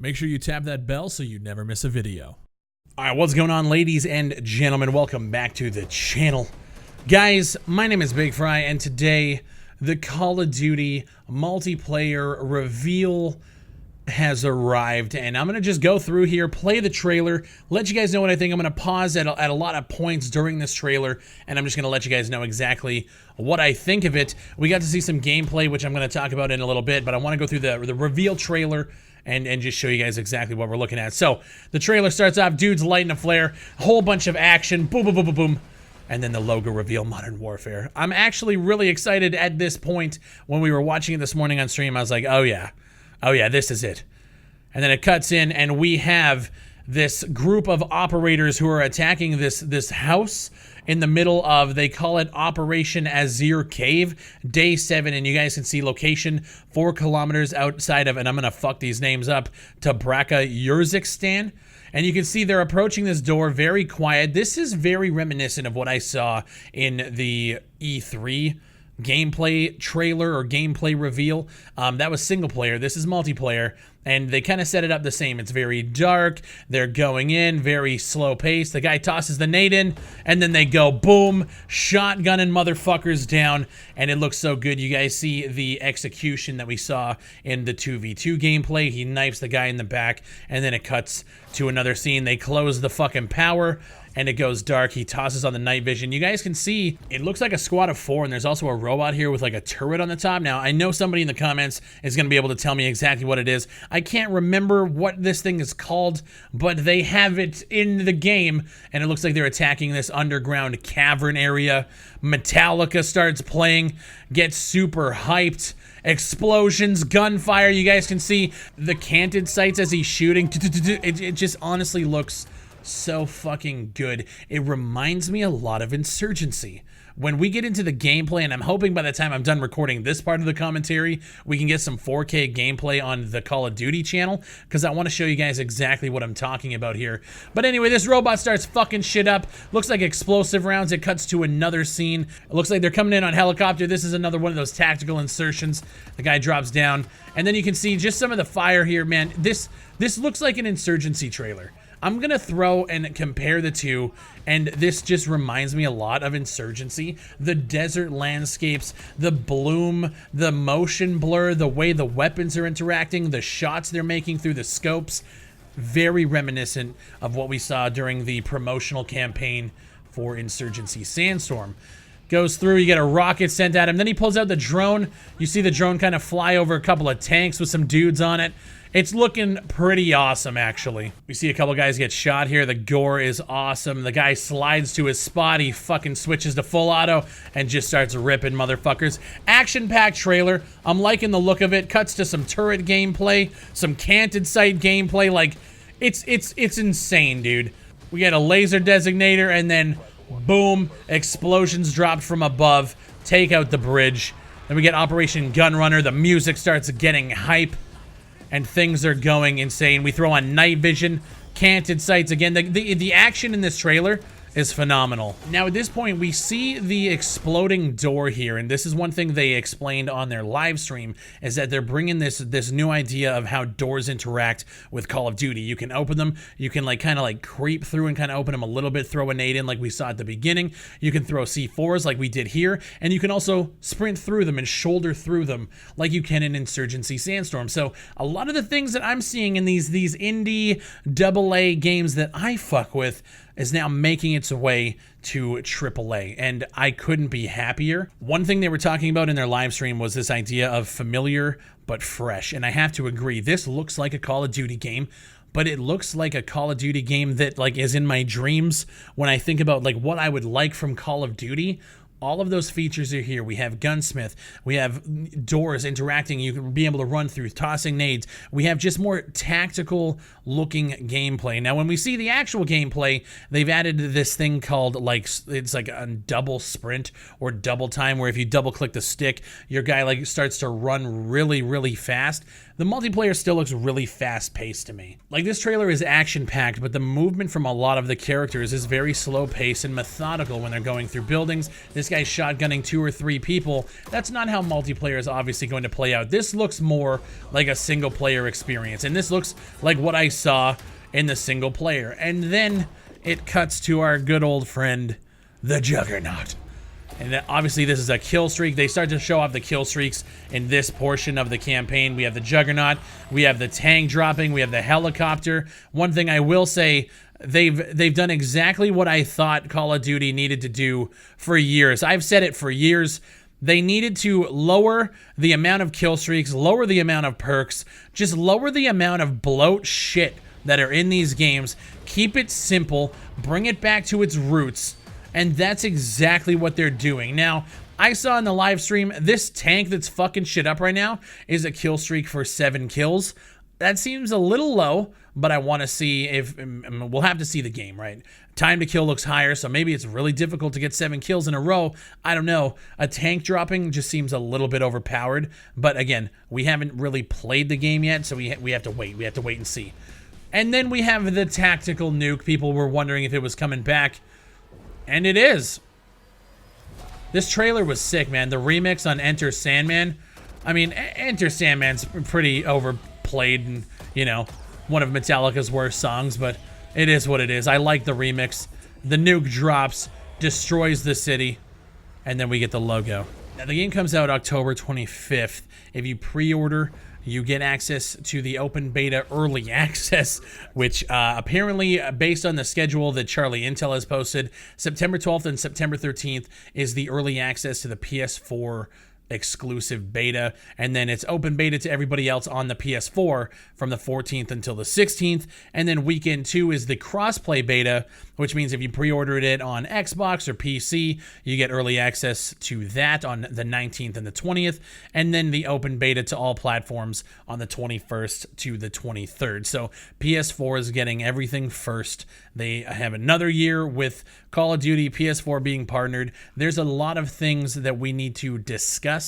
Make sure you tap that bell so you never miss a video. Alright, what's going on, ladies and gentlemen? Welcome back to the channel. Guys, my name is Bigfry, and today the Call of Duty multiplayer reveal has arrived, and I'm gonna just go through here, play the trailer, let you guys know what I think. I'm gonna pause at a lot of points during this trailer, and I'm just gonna let you guys know exactly what I think of it. We got to see some gameplay, which I'm gonna talk about in a little bit, but I want to go through the reveal trailer and just show you guys exactly what we're looking at. So the trailer starts off, dudes lighting a flare, a whole bunch of action, boom, boom, boom, boom, boom. And then the logo reveal, Modern Warfare. I'm actually really excited at this point. When we were watching it this morning on stream, I was like, oh yeah, this is it. And then it cuts in, and we have this group of operators who are attacking this house in the middle of, they call it Operation Azir Cave, Day 7, and you guys can see location 4 kilometers outside of, and I'm gonna fuck these names up, Tabraka, Yurzikistan. And you can see they're approaching this door very quiet. This is very reminiscent of what I saw in the E3 gameplay trailer or gameplay reveal. That was single player. This is multiplayer, and they kind of set it up the same. It's very dark. They're going in very slow pace. The guy tosses the nade in, and then they go boom, shotgunning motherfuckers down, and it looks so good. You guys see the execution that we saw in the 2v2 gameplay. He knifes the guy in the back, and then it cuts to another scene. They close the fucking power, and it goes dark. He tosses on the night vision. You guys can see it looks like a squad of 4, and there's also a robot here with like a turret on the top. Now, I know somebody in the comments is going to be able to tell me exactly what it is. I can't remember what this thing is called, but they have it in the game, and it looks like they're attacking this underground cavern area. Metallica starts playing, gets super hyped. Explosions, gunfire. You guys can see the canted sights as he's shooting. It just honestly looks so fucking good. It reminds me a lot of Insurgency. When we get into the gameplay, and I'm hoping by the time I'm done recording this part of the commentary, we can get some 4K gameplay on the Call of Duty channel, because I want to show you guys exactly what I'm talking about here. But anyway, this robot starts fucking shit up. Looks like explosive rounds. It cuts to another scene. It looks like they're coming in on helicopter. This is another one of those tactical insertions. The guy drops down, and then you can see just some of the fire here. Man, this looks like an Insurgency trailer. I'm gonna throw and compare the two, and this just reminds me a lot of Insurgency. The desert landscapes, the bloom, the motion blur, the way the weapons are interacting, the shots they're making through the scopes, very reminiscent of what we saw during the promotional campaign for Insurgency. Sandstorm goes through, you get a rocket sent at him, then he pulls out the drone. You see the drone kind of fly over a couple of tanks with some dudes on it. It's looking pretty awesome, actually. We see a couple guys get shot here. The gore is awesome. The guy slides to his spot. He fucking switches to full auto and just starts ripping motherfuckers. Action-packed trailer. I'm liking the look of it. Cuts to some turret gameplay, some canted sight gameplay. Like, it's insane, dude. We get a laser designator, and then boom, explosions dropped from above. Take out the bridge. Then we get Operation Gunrunner. The music starts getting hype, and things are going insane. We throw on night vision, canted sights again. The action in this trailer is phenomenal. Now at this point, we see the exploding door here, and this is one thing they explained on their live stream, is that they're bringing this new idea of how doors interact with Call of Duty. You can open them, you can like kind of like creep through and kind of open them a little bit, throw a nade in like we saw at the beginning. You can throw C4s like we did here, and you can also sprint through them and shoulder through them like you can in Insurgency Sandstorm. So a lot of the things that I'm seeing in these indie AA games that I fuck with is now making its way to AAA, and I couldn't be happier. One thing they were talking about in their live stream was this idea of familiar but fresh, and I have to agree, this looks like a Call of Duty game, but it looks like a Call of Duty game that like is in my dreams when I think about like what I would like from Call of Duty. All of those features are here. We have Gunsmith. We have doors interacting. You can be able to run through, tossing nades. We have just more tactical looking gameplay. Now, when we see the actual gameplay, they've added this thing called like, it's like a double sprint or double time, where if you double click the stick, your guy like starts to run really, really fast. the multiplayer still looks really fast-paced to me. Like, this trailer is action-packed, but the movement from a lot of the characters is very slow-paced and methodical when they're going through buildings. This guy's shotgunning 2 or 3 people. That's not how multiplayer is obviously going to play out. This looks more like a single-player experience, and this looks like what I saw in the single-player. And then it cuts to our good old friend, the Juggernaut. And then obviously this is a kill streak. They start to show off the kill streaks in this portion of the campaign. We have the Juggernaut, we have the tank dropping, we have the helicopter. One thing I will say, they've done exactly what I thought Call of Duty needed to do for years. I've said it for years. They needed to lower the amount of kill streaks, lower the amount of perks, just lower the amount of bloat shit that are in these games. Keep it simple, bring it back to its roots. And that's exactly what they're doing. Now, I saw in the live stream, this tank that's fucking shit up right now is a kill streak for 7 kills. That seems a little low, but I want to see if, we'll have to see the game, right? Time to kill looks higher, so maybe it's really difficult to get 7 kills in a row. I don't know. A tank dropping just seems a little bit overpowered. But again, we haven't really played the game yet, so we have to wait. We have to wait and see. And then we have the tactical nuke. People were wondering if it was coming back. And it is. This trailer was sick, man. The remix on Enter Sandman. I mean, Enter Sandman's pretty overplayed and, you know, one of Metallica's worst songs, but it is what it is. I like the remix. The nuke drops, destroys the city, and then we get the logo. Now, the game comes out October 25th. If you pre-order, you get access to the open beta early access, which apparently, based on the schedule that Charlie Intel has posted, September 12th and September 13th is the early access to the PS4 exclusive beta, and then it's open beta to everybody else on the PS4 from the 14th until the 16th, and then weekend 2 is the crossplay beta, which means if you pre-ordered it on Xbox or PC, you get early access to that on the 19th and the 20th, and then the open beta to all platforms on the 21st to the 23rd. So PS4 is getting everything first. They have another year with Call of Duty, PS4 being partnered. There's a lot of things that we need to discuss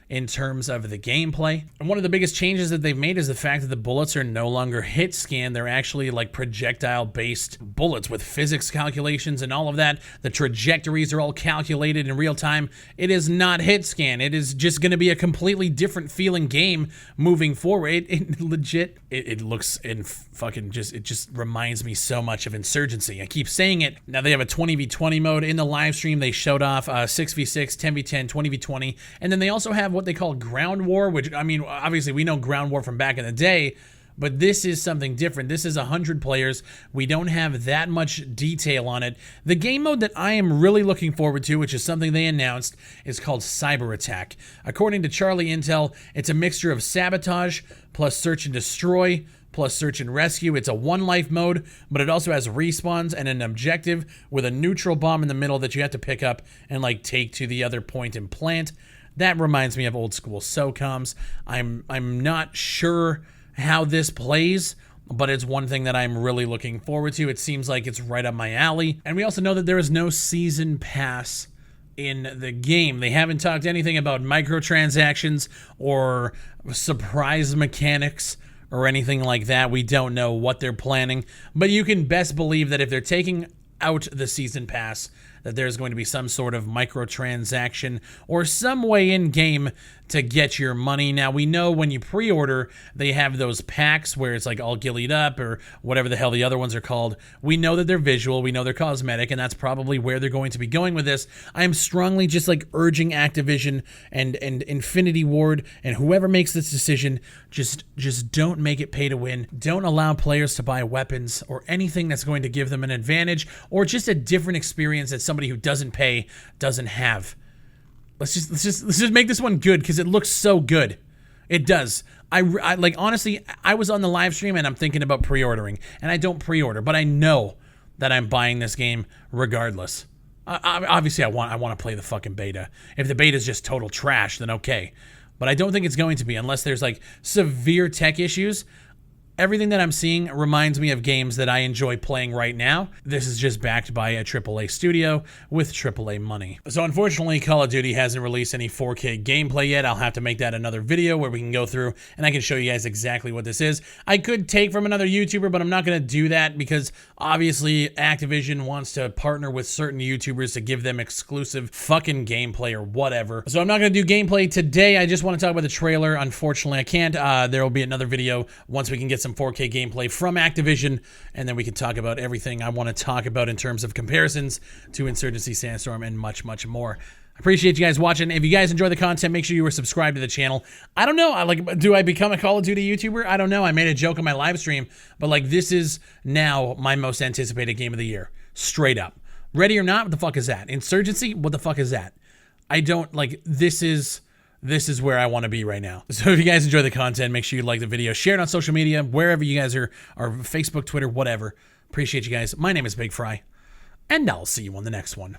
in terms of the gameplay. And one of the biggest changes that they've made is the fact that the bullets are no longer hit scan. They're actually like projectile-based bullets with physics calculations and all of that. The trajectories are all calculated in real time. It is not hit scan. It is just going to be a completely different feeling game moving forward. It looks in fucking just, it just reminds me so much of Insurgency. I keep saying it. Now they have a 20v20 mode. In the live stream, they showed off 6v6, 10v10, 20v20, and then they also have what they call ground war, which, I mean, obviously we know ground war from back in the day, but this is something different. This is 100 players. We don't have that much detail on it. The game mode that I am really looking forward to, which is something they announced, is called Cyberattack. According to Charlie Intel, it's a mixture of sabotage plus search and destroy plus search and rescue. It's a one-life mode, but it also has respawns and an objective with a neutral bomb in the middle that you have to pick up and like take to the other point and plant. That reminds me of old school SOCOMs. I'm not sure how this plays, but it's one thing that I'm really looking forward to. It seems like it's right up my alley. And we also know that there is no season pass in the game. They haven't talked anything about microtransactions or surprise mechanics or anything like that. We don't know what they're planning, but you can best believe that if they're taking out the season pass, that there's going to be some sort of microtransaction or some way in game to get your money. Now, we know when you pre-order, they have those packs where it's like all gillied up or whatever the hell the other ones are called. We know that they're visual, we know they're cosmetic, and that's probably where they're going to be going with this. I am strongly just like urging Activision and Infinity Ward and whoever makes this decision, just don't make it pay to win. Don't allow players to buy weapons or anything that's going to give them an advantage or just a different experience that somebody who doesn't pay doesn't have. Let's just make this one good because it looks so good. It does. I like, honestly, I was on the live stream and I'm thinking about pre-ordering, and I don't pre-order, but I know that I'm buying this game regardless. Obviously, I want to play the fucking beta. If the beta is just total trash, then okay. But I don't think it's going to be unless there's like severe tech issues. Everything that I'm seeing reminds me of games that I enjoy playing right now. This is just backed by a AAA studio with AAA money. So unfortunately, Call of Duty hasn't released any 4K gameplay yet. I'll have to make that another video where we can go through and I can show you guys exactly what this is. I could take from another YouTuber, but I'm not going to do that because obviously Activision wants to partner with certain YouTubers to give them exclusive fucking gameplay or whatever. So I'm not going to do gameplay today. I just want to talk about the trailer. Unfortunately, I can't. There will be another video once we can get some 4K gameplay from Activision, and then we can talk about everything I want to talk about in terms of comparisons to Insurgency Sandstorm and much, much more. I appreciate you guys watching. If you guys enjoy the content, make sure you are subscribed to the channel. I don't know, do I become a Call of Duty YouTuber? I don't know. I made a joke on my live stream, but this is now my most anticipated game of the year. Straight up. Ready or Not? What the fuck is that? Insurgency? What the fuck is that? I don't, this is where I want to be right now. So if you guys enjoy the content, make sure you like the video, share it on social media, wherever you guys are, or Facebook, Twitter, whatever. Appreciate you guys. My name is Bigfry, and I'll see you on the next one.